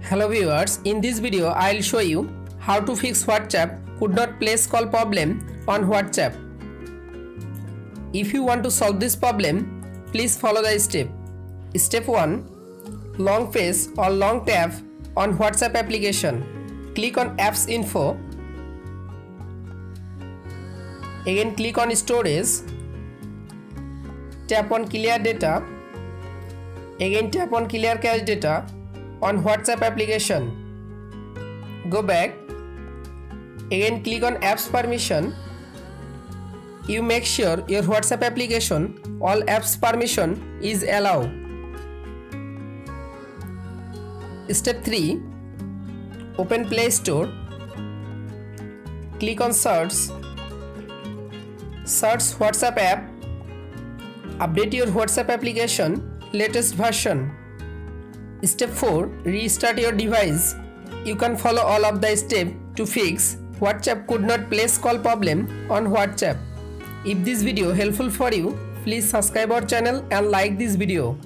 Hello viewers, in this video I'll show you how to fix WhatsApp could not place call problem on WhatsApp. If you want to solve this problem, please follow the step. Step 1. Long press or long tap on WhatsApp application. Click on Apps Info. Again click on Storage. Tap on Clear Data. Again tap on Clear Cache Data on WhatsApp application. Go back. Again click on Apps Permission. You make sure your WhatsApp application all apps permission is allowed. Step 3. Open Play Store. Click on Search. Search WhatsApp app. Update your WhatsApp application latest version. Step 4. Restart your device. You can follow all of the steps to fix WhatsApp could not place call problem on WhatsApp. If this video helpful for you, please subscribe our channel and like this video.